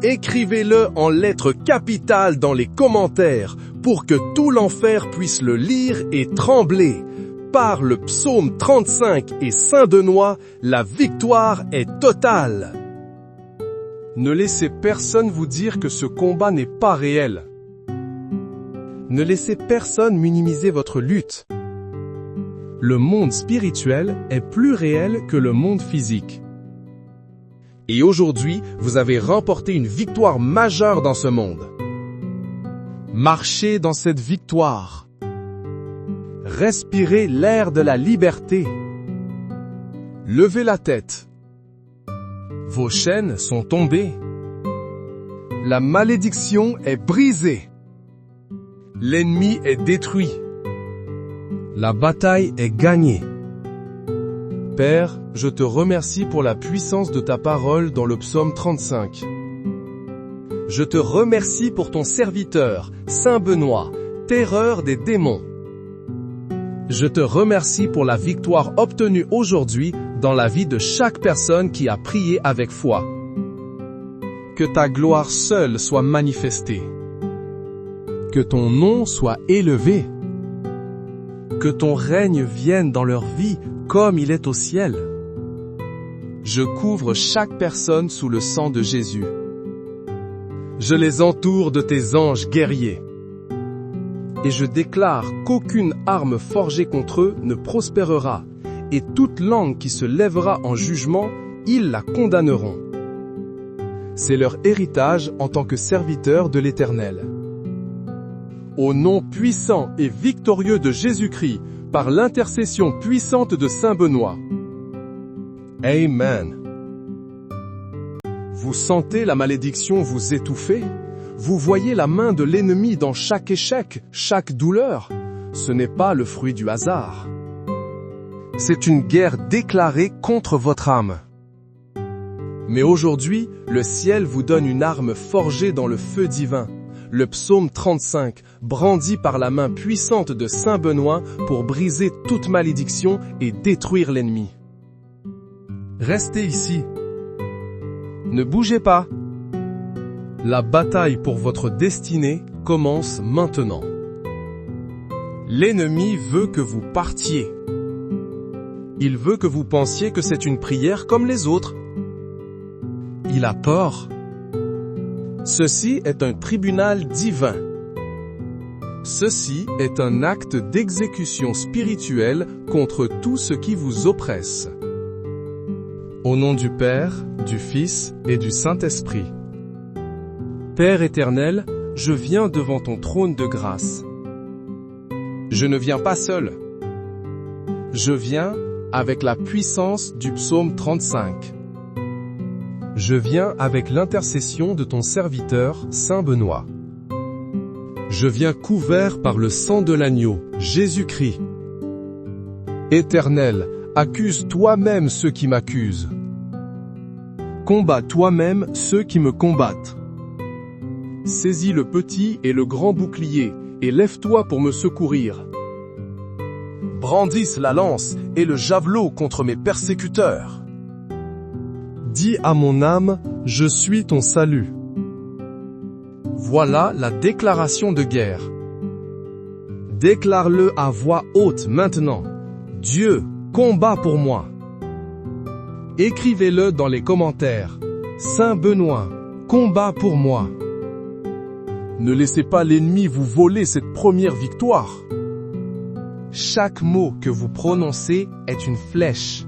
Écrivez-le en lettres capitales dans les commentaires pour que tout l'enfer puisse le lire et trembler. Par le psaume 35 et Saint Benoît, la victoire est totale. Ne laissez personne vous dire que ce combat n'est pas réel. Ne laissez personne minimiser votre lutte. Le monde spirituel est plus réel que le monde physique. Et aujourd'hui, vous avez remporté une victoire majeure dans ce monde. Marchez dans cette victoire. Respirez l'air de la liberté. Levez la tête. Vos chaînes sont tombées. La malédiction est brisée. L'ennemi est détruit. La bataille est gagnée. Père, je te remercie pour la puissance de ta parole dans le psaume 35. Je te remercie pour ton serviteur, Saint Benoît, terreur des démons. Je te remercie pour la victoire obtenue aujourd'hui dans la vie de chaque personne qui a prié avec foi. Que ta gloire seule soit manifestée. Que ton nom soit élevé. Que ton règne vienne dans leur vie comme il est au ciel. Je couvre chaque personne sous le sang de Jésus. Je les entoure de tes anges guerriers. Et je déclare qu'aucune arme forgée contre eux ne prospérera, et toute langue qui se lèvera en jugement, ils la condamneront. C'est leur héritage en tant que serviteurs de l'Éternel. Au nom puissant et victorieux de Jésus-Christ, par l'intercession puissante de Saint Benoît, Amen. Vous sentez la malédiction vous étouffer? Vous voyez la main de l'ennemi dans chaque échec, chaque douleur? Ce n'est pas le fruit du hasard. C'est une guerre déclarée contre votre âme. Mais aujourd'hui, le ciel vous donne une arme forgée dans le feu divin, le psaume 35, brandi par la main puissante de Saint Benoît pour briser toute malédiction et détruire l'ennemi. Restez ici. Ne bougez pas. La bataille pour votre destinée commence maintenant. L'ennemi veut que vous partiez. Il veut que vous pensiez que c'est une prière comme les autres. Il a tort. Ceci est un tribunal divin. Ceci est un acte d'exécution spirituelle contre tout ce qui vous oppresse. Au nom du Père, du Fils et du Saint-Esprit. Père éternel, je viens devant ton trône de grâce. Je ne viens pas seul. Je viens avec la puissance du psaume 35. Je viens avec l'intercession de ton serviteur, Saint Benoît. Je viens couvert par le sang de l'agneau, Jésus-Christ. Éternel, accuse toi-même ceux qui m'accusent. Combats toi-même ceux qui me combattent. Saisis le petit et le grand bouclier, et lève-toi pour me secourir. Brandisse la lance et le javelot contre mes persécuteurs. Dis à mon âme, je suis ton salut. Voilà la déclaration de guerre. Déclare-le à voix haute maintenant. Dieu, combat pour moi. Écrivez-le dans les commentaires. Saint Benoît, combat pour moi. Ne laissez pas l'ennemi vous voler cette première victoire. Chaque mot que vous prononcez est une flèche.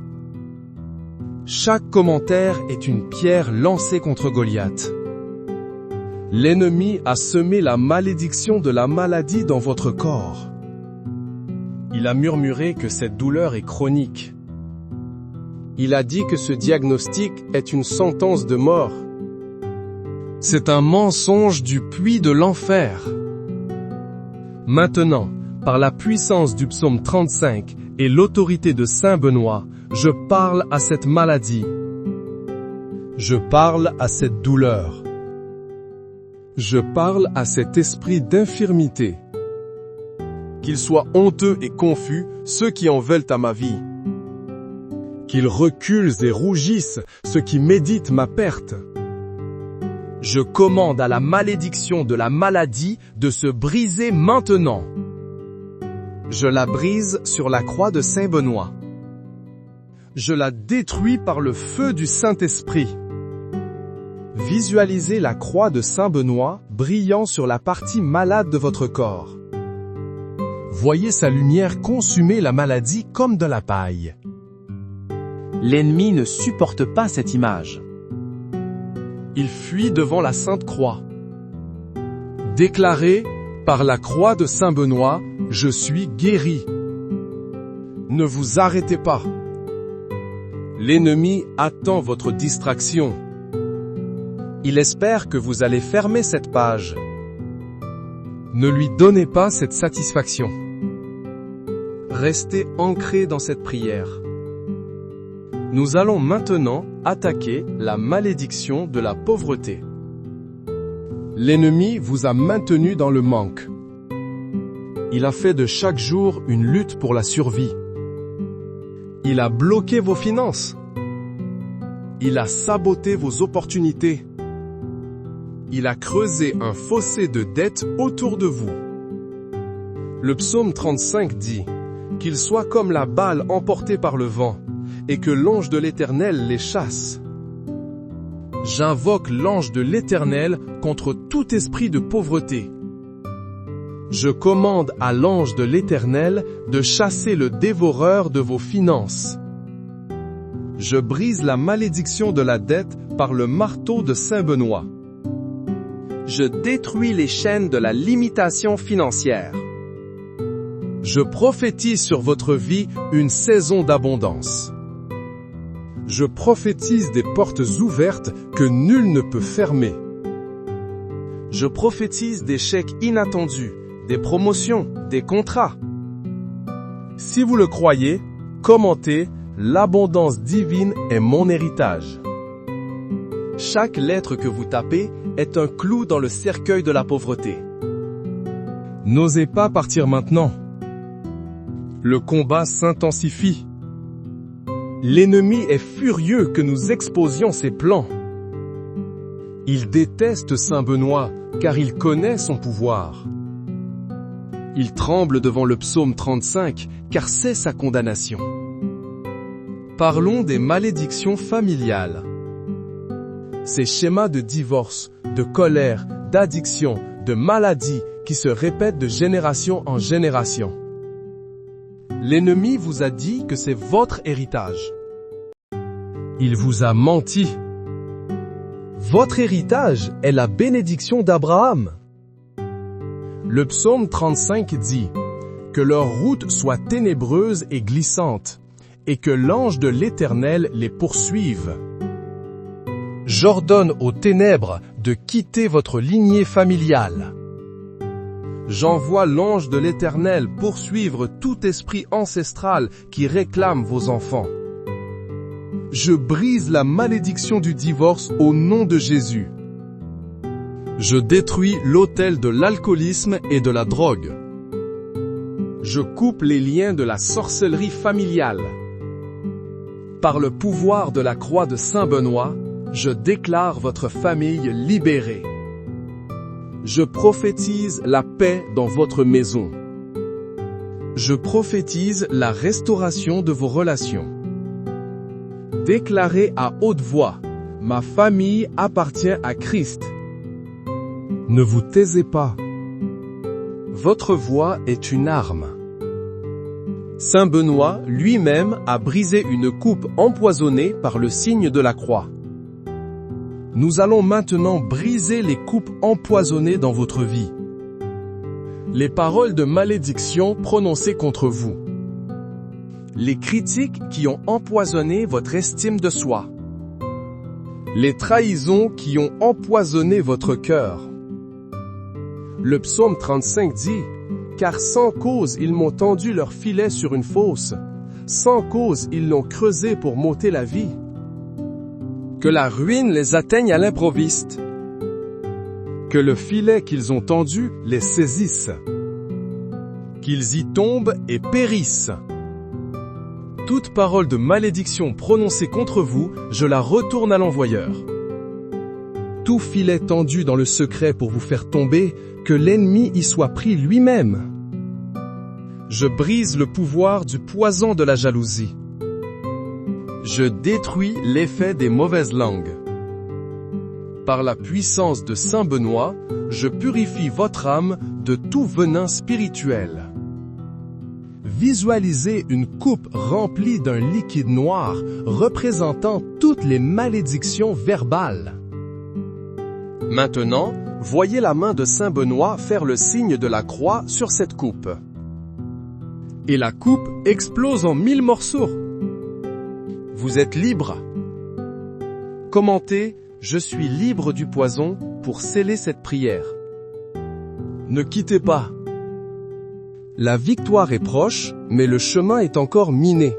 Chaque commentaire est une pierre lancée contre Goliath. L'ennemi a semé la malédiction de la maladie dans votre corps. Il a murmuré que cette douleur est chronique. Il a dit que ce diagnostic est une sentence de mort. C'est un mensonge du puits de l'enfer. Maintenant, par la puissance du psaume 35 et l'autorité de Saint Benoît, je parle à cette maladie. Je parle à cette douleur. Je parle à cet esprit d'infirmité. Qu'ils soient honteux et confus, ceux qui en veulent à ma vie. Qu'ils reculent et rougissent, ceux qui méditent ma perte. Je commande à la malédiction de la maladie de se briser maintenant. Je la brise sur la croix de Saint Benoît. Je la détruis par le feu du Saint-Esprit. Visualisez la croix de Saint Benoît brillant sur la partie malade de votre corps. Voyez sa lumière consumer la maladie comme de la paille. L'ennemi ne supporte pas cette image. Il fuit devant la Sainte Croix. Déclarez, par la croix de Saint Benoît, je suis guéri. Ne vous arrêtez pas. L'ennemi attend votre distraction. Il espère que vous allez fermer cette page. Ne lui donnez pas cette satisfaction. Restez ancré dans cette prière. Nous allons maintenant attaquer la malédiction de la pauvreté. L'ennemi vous a maintenu dans le manque. Il a fait de chaque jour une lutte pour la survie. Il a bloqué vos finances. Il a saboté vos opportunités. Il a creusé un fossé de dettes autour de vous. Le psaume 35 dit qu'ils soient comme la balle emportée par le vent, et que l'ange de l'Éternel les chasse. J'invoque l'ange de l'Éternel contre tout esprit de pauvreté. Je commande à l'ange de l'Éternel de chasser le dévoreur de vos finances. Je brise la malédiction de la dette par le marteau de Saint Benoît. Je détruis les chaînes de la limitation financière. Je prophétise sur votre vie une saison d'abondance. Je prophétise des portes ouvertes que nul ne peut fermer. Je prophétise des chèques inattendus, des promotions, des contrats. Si vous le croyez, commentez « L'abondance divine est mon héritage ». Chaque lettre que vous tapez est un clou dans le cercueil de la pauvreté. N'osez pas partir maintenant. Le combat s'intensifie. L'ennemi est furieux que nous exposions ses plans. Il déteste Saint Benoît, car il connaît son pouvoir. Il tremble devant le psaume 35, car c'est sa condamnation. Parlons des malédictions familiales. Ces schémas de divorce, de colère, d'addiction, de maladie qui se répètent de génération en génération. L'ennemi vous a dit que c'est votre héritage. Il vous a menti. Votre héritage est la bénédiction d'Abraham. Le psaume 35 dit « Que leur route soit ténébreuse et glissante, et que l'ange de l'Éternel les poursuive. J'ordonne aux ténèbres de quitter votre lignée familiale. J'envoie l'ange de l'Éternel poursuivre tout esprit ancestral qui réclame vos enfants. Je brise la malédiction du divorce au nom de Jésus. Je détruis l'autel de l'alcoolisme et de la drogue. Je coupe les liens de la sorcellerie familiale. Par le pouvoir de la croix de Saint Benoît, je déclare votre famille libérée. Je prophétise la paix dans votre maison. Je prophétise la restauration de vos relations. Déclarez à haute voix, ma famille appartient à Christ. Ne vous taisez pas. Votre voix est une arme. Saint Benoît lui-même a brisé une coupe empoisonnée par le signe de la croix. Nous allons maintenant briser les coupes empoisonnées dans votre vie. Les paroles de malédiction prononcées contre vous. Les critiques qui ont empoisonné votre estime de soi. Les trahisons qui ont empoisonné votre cœur. Le psaume 35 dit « Car sans cause ils m'ont tendu leur filet sur une fosse, sans cause ils l'ont creusé pour m'ôter la vie. » Que la ruine les atteigne à l'improviste. Que le filet qu'ils ont tendu les saisisse. Qu'ils y tombent et périssent. Toute parole de malédiction prononcée contre vous, je la retourne à l'envoyeur. Tout filet tendu dans le secret pour vous faire tomber, que l'ennemi y soit pris lui-même. Je brise le pouvoir du poison de la jalousie. Je détruis l'effet des mauvaises langues. Par la puissance de Saint Benoît, je purifie votre âme de tout venin spirituel. Visualisez une coupe remplie d'un liquide noir représentant toutes les malédictions verbales. Maintenant, voyez la main de Saint Benoît faire le signe de la croix sur cette coupe. Et la coupe explose en 1000 morceaux. Vous êtes libre. Commentez « Je suis libre du poison » pour sceller cette prière. Ne quittez pas. La victoire est proche, mais le chemin est encore miné.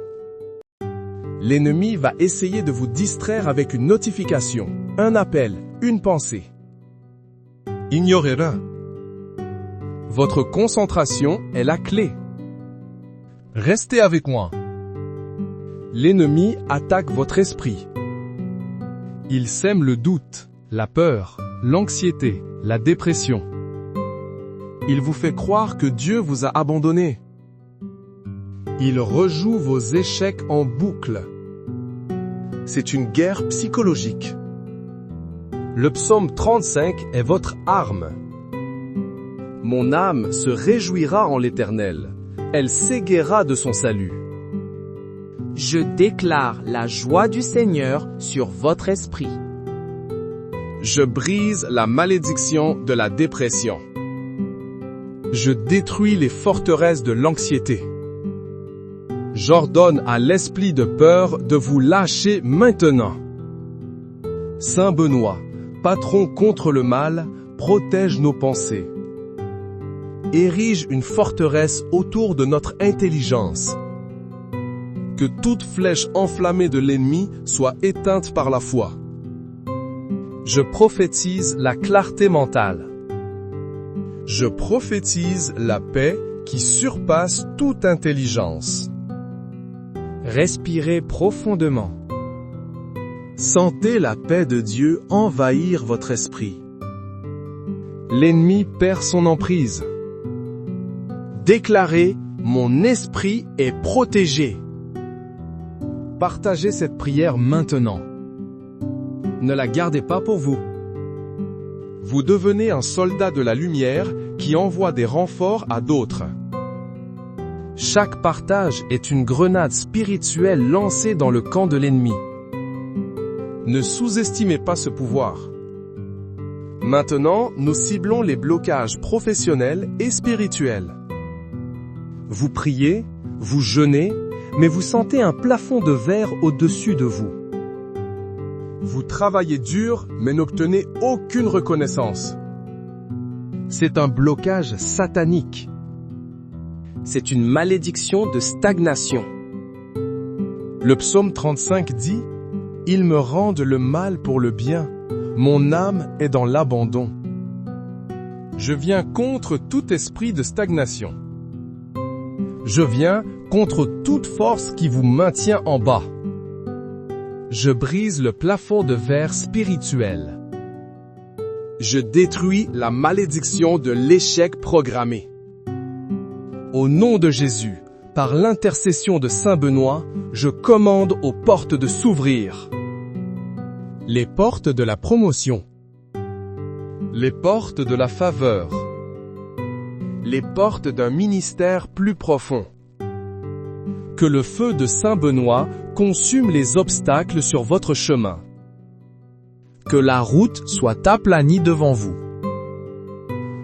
L'ennemi va essayer de vous distraire avec une notification, un appel, une pensée. Ignorez-le. Votre concentration est la clé. Restez avec moi. L'ennemi attaque votre esprit. Il sème le doute, la peur, l'anxiété, la dépression. Il vous fait croire que Dieu vous a abandonné. Il rejoue vos échecs en boucle. C'est une guerre psychologique. Le psaume 35 est votre arme. Mon âme se réjouira en l'Éternel. Elle s'égaiera de son salut. Je déclare la joie du Seigneur sur votre esprit. Je brise la malédiction de la dépression. Je détruis les forteresses de l'anxiété. J'ordonne à l'esprit de peur de vous lâcher maintenant. Saint Benoît, patron contre le mal, protège nos pensées. Érige une forteresse autour de notre intelligence. Que toute flèche enflammée de l'ennemi soit éteinte par la foi. Je prophétise la clarté mentale. Je prophétise la paix qui surpasse toute intelligence. Respirez profondément. Sentez la paix de Dieu envahir votre esprit. L'ennemi perd son emprise. Déclarez « Mon esprit est protégé ». Partagez cette prière maintenant. Ne la gardez pas pour vous. Vous devenez un soldat de la lumière qui envoie des renforts à d'autres. Chaque partage est une grenade spirituelle lancée dans le camp de l'ennemi. Ne sous-estimez pas ce pouvoir. Maintenant, nous ciblons les blocages professionnels et spirituels. Vous priez, vous jeûnez, mais vous sentez un plafond de verre au-dessus de vous. Vous travaillez dur, mais n'obtenez aucune reconnaissance. C'est un blocage satanique. C'est une malédiction de stagnation. Le psaume 35 dit « Ils me rendent le mal pour le bien, mon âme est dans l'abandon. » Je viens contre tout esprit de stagnation. Je viens contre toute force qui vous maintient en bas. Je brise le plafond de verre spirituel. Je détruis la malédiction de l'échec programmé. Au nom de Jésus, par l'intercession de Saint Benoît, je commande aux portes de s'ouvrir. Les portes de la promotion. Les portes de la faveur. Les portes d'un ministère plus profond. Que le feu de Saint Benoît consume les obstacles sur votre chemin. Que la route soit aplanie devant vous.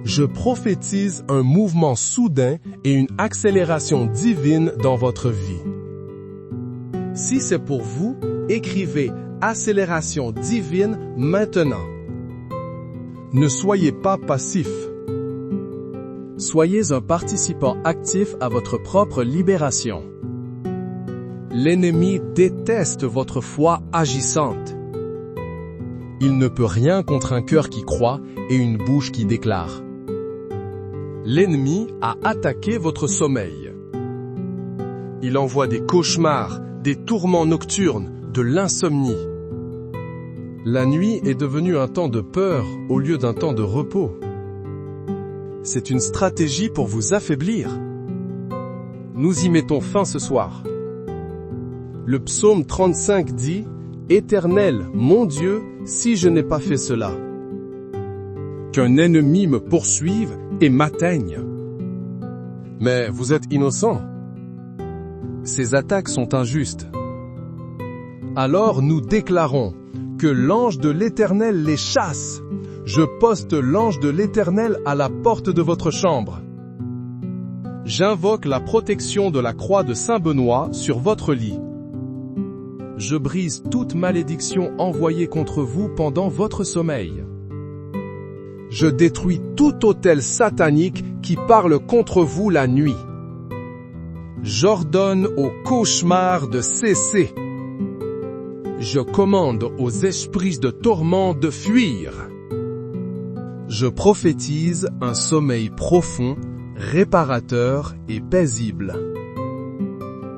Je prophétise un mouvement soudain et une accélération divine dans votre vie. Si c'est pour vous, écrivez « Accélération divine » maintenant. Ne soyez pas passif. Soyez un participant actif à votre propre libération. L'ennemi déteste votre foi agissante. Il ne peut rien contre un cœur qui croit et une bouche qui déclare. L'ennemi a attaqué votre sommeil. Il envoie des cauchemars, des tourments nocturnes, de l'insomnie. La nuit est devenue un temps de peur au lieu d'un temps de repos. C'est une stratégie pour vous affaiblir. Nous y mettons fin ce soir. Le psaume 35 dit « Éternel, mon Dieu, si je n'ai pas fait cela. » Qu'un ennemi me poursuive et m'atteigne. Mais vous êtes innocent. Ces attaques sont injustes. Alors nous déclarons que l'ange de l'Éternel les chasse. Je poste l'ange de l'Éternel à la porte de votre chambre. J'invoque la protection de la croix de Saint Benoît sur votre lit. Je brise toute malédiction envoyée contre vous pendant votre sommeil. Je détruis tout autel satanique qui parle contre vous la nuit. J'ordonne aux cauchemars de cesser. Je commande aux esprits de tourment de fuir. Je prophétise un sommeil profond, réparateur et paisible.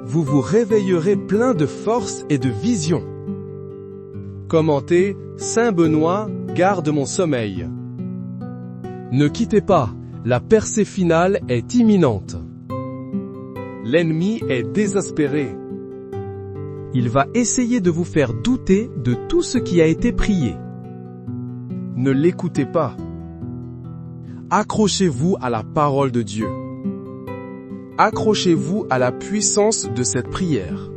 Vous vous réveillerez plein de force et de vision. Commentez, Saint Benoît, garde mon sommeil. Ne quittez pas, la percée finale est imminente. L'ennemi est désespéré. Il va essayer de vous faire douter de tout ce qui a été prié. Ne l'écoutez pas. Accrochez-vous à la parole de Dieu. Accrochez-vous à la puissance de cette prière.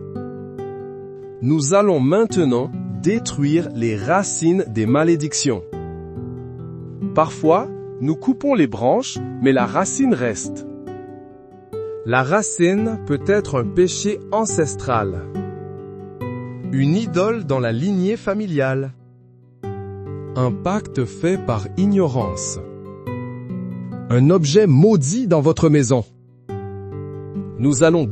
Nous allons maintenant détruire les racines des malédictions. Parfois, nous coupons les branches, mais la racine reste. La racine peut être un péché ancestral. Une idole dans la lignée familiale. Un pacte fait par ignorance. Un objet maudit dans votre maison. Nous allons